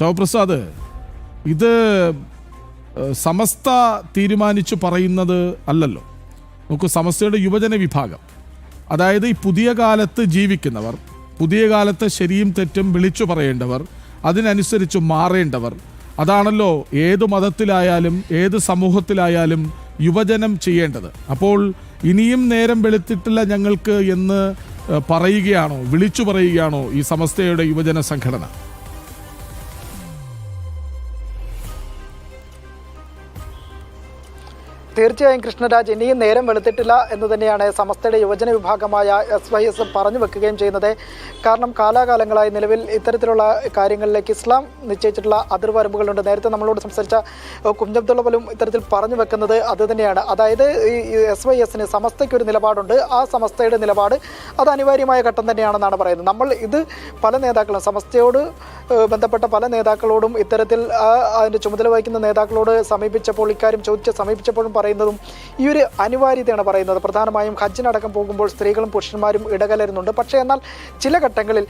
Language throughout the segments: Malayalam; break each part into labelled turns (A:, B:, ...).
A: ശിവപ്രസാദ്, ഇത് സമസ്ത തീരുമാനിച്ചു പറയുന്നത് അല്ലല്ലോ. നോക്കൂ, സമസ്തയുടെ യുവജന വിഭാഗം, അതായത് ഈ പുതിയ കാലത്ത് ജീവിക്കുന്നവർ, പുതിയ കാലത്ത് ശരിയും തെറ്റും വിളിച്ചു പറയേണ്ടവർ, അതിനനുസരിച്ച് മാറേണ്ടവർ, അതാണല്ലോ ഏത് മതത്തിലായാലും ഏത് സമൂഹത്തിലായാലും യുവജനം ചെയ്യേണ്ടത്. അപ്പോൾ ഇനിയും നേരം വെളുത്തിട്ടില്ല ഞങ്ങൾക്ക് എന്ന് പറയുകയാണോ, വിളിച്ചു പറയുകയാണോ ഈ സമസ്തയുടെ യുവജന സംഘടന?
B: തീർച്ചയായും കൃഷ്ണരാജ്, ഇനിയും നേരം വെളുത്തിട്ടില്ല എന്ന് തന്നെയാണ് സമസ്തയുടെ യുവജന വിഭാഗമായ SYS പറഞ്ഞു വെക്കുകയും ചെയ്യുന്നത്. കാരണം കാലാകാലങ്ങളായി നിലവിൽ ഇത്തരത്തിലുള്ള കാര്യങ്ങളിലേക്ക് ഇസ്ലാം നിശ്ചയിച്ചിട്ടുള്ള അതിർവരമ്പുകളുണ്ട്. നേരത്തെ നമ്മളോട് സംസാരിച്ച കുഞ്ഞബ്ദുള്ള പോലും ഇത്തരത്തിൽ പറഞ്ഞു വെക്കുന്നത് അത് തന്നെയാണ്. അതായത് ഈ SYSന് സമസ്തയ്ക്കൊരു നിലപാടുണ്ട്. ആ സമസ്തയുടെ നിലപാട് അത് അനിവാര്യമായ ഘട്ടം തന്നെയാണെന്നാണ് പറയുന്നത്. നമ്മൾ ഇത് പല നേതാക്കളും, സമസ്തയോട് ബന്ധപ്പെട്ട പല നേതാക്കളോടും ഇത്തരത്തിൽ അതിൻ്റെ ചുമതല വഹിക്കുന്ന നേതാക്കളോട് സമീപിച്ചപ്പോൾ, ഇക്കാര്യം സമീപിച്ചപ്പോഴും പറയുന്നതും ഈ ഒരു അനിവാര്യതയാണ് പറയുന്നത്. പ്രധാനമായും ഹജ്ജിനടക്കം പോകുമ്പോൾ സ്ത്രീകളും പുരുഷന്മാരും ഇടകലരുന്നുണ്ട്. പക്ഷേ എന്നാൽ ചില ഘട്ടങ്ങളിൽ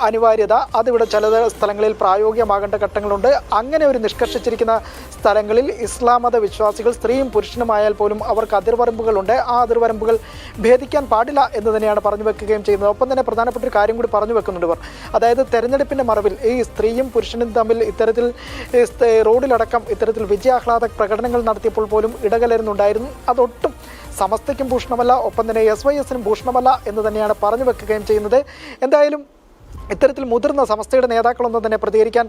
B: അനിവാര്യത അതിവിടെ ചില സ്ഥലങ്ങളിൽ പ്രായോഗികമാകേണ്ട ഘട്ടങ്ങളുണ്ട്. അങ്ങനെ ഒരു നിഷ്കർഷിച്ചിരിക്കുന്ന സ്ഥലങ്ങളിൽ ഇസ്ലാം മത വിശ്വാസികൾ സ്ത്രീയും പുരുഷനുമായാൽ പോലും അവർക്ക് അതിർവരമ്പുകളുണ്ട്. ആ അതിർവരമ്പുകൾ ഭേദിക്കാൻ പാടില്ല എന്ന് തന്നെയാണ് പറഞ്ഞു വെക്കുകയും ചെയ്യുന്നത്. ഒപ്പം തന്നെ പ്രധാനപ്പെട്ട ഒരു കാര്യം കൂടി പറഞ്ഞു വെക്കുന്നുണ്ട് ഇവർ. അതായത് തെരഞ്ഞെടുപ്പിൻ്റെ മറവിൽ ഈ സ്ത്രീയും പുരുഷനും തമ്മിൽ ഇത്തരത്തിൽ റോഡിലടക്കം ഇത്തരത്തിൽ വിജയാഹ്ലാദ പ്രകടനങ്ങൾ നടത്തിയപ്പോൾ പോലും ഇടകലരുന്നുണ്ടായിരുന്നു. അതൊട്ടും സമസ്തയ്ക്കും ഭൂഷണമല്ല, ഒപ്പം തന്നെ SYSനും ഭൂഷണമല്ല എന്ന് തന്നെയാണ് പറഞ്ഞു വെക്കുകയും ചെയ്യുന്നത്. എന്തായാലും ഇത്തരത്തിൽ മുതിർന്ന സമസ്തയുടെ നേതാക്കളൊന്നും തന്നെ പ്രതികരിക്കാൻ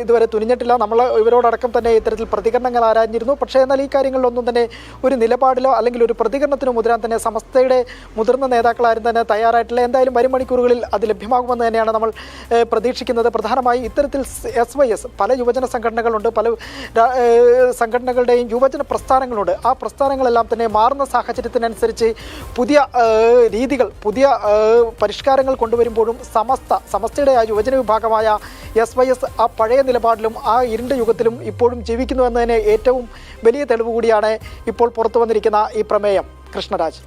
B: ഇതുവരെ തുനിഞ്ഞിട്ടില്ല. നമ്മൾ ഇവരോടക്കം തന്നെ ഇത്തരത്തിൽ പ്രതികരണങ്ങൾ ആരാഞ്ഞിരുന്നു. പക്ഷേ എന്നാൽ ഈ കാര്യങ്ങളിലൊന്നും തന്നെ ഒരു നിലപാടിലോ അല്ലെങ്കിൽ ഒരു പ്രതികരണത്തിനോ മുതിരാൻ തന്നെ സമസ്തയുടെ മുതിർന്ന നേതാക്കളാരും തന്നെ തയ്യാറായിട്ടില്ല. എന്തായാലും വരും മണിക്കൂറുകളിൽ അത് ലഭ്യമാകുമെന്ന് തന്നെയാണ് നമ്മൾ പ്രതീക്ഷിക്കുന്നത്. പ്രധാനമായി ഇത്തരത്തിൽ SYS പല യുവജന സംഘടനകളുണ്ട്, പല സംഘടനകളുടെയും യുവജന പ്രസ്ഥാനങ്ങളുണ്ട്. ആ പ്രസ്ഥാനങ്ങളെല്ലാം തന്നെ മാറുന്ന സാഹചര്യത്തിനനുസരിച്ച് പുതിയ രീതികൾ, പുതിയ പരിഷ്കാരങ്ങൾ കൊണ്ടുവരുമ്പോഴും സമസ്തയുടെ ആ യുവജന വിഭാഗമായ SYS ആ പഴയ നിലപാടിലും ആ ഇരുണ്ട യുഗത്തിലും ഇപ്പോഴും ജീവിക്കുന്നു എന്നതിന് ഏറ്റവും വലിയ തെളിവ് കൂടിയാണ് ഇപ്പോൾ പുറത്തു വന്നിരിക്കുന്ന ഈ പ്രമേയം. കൃഷ്ണരാജ്.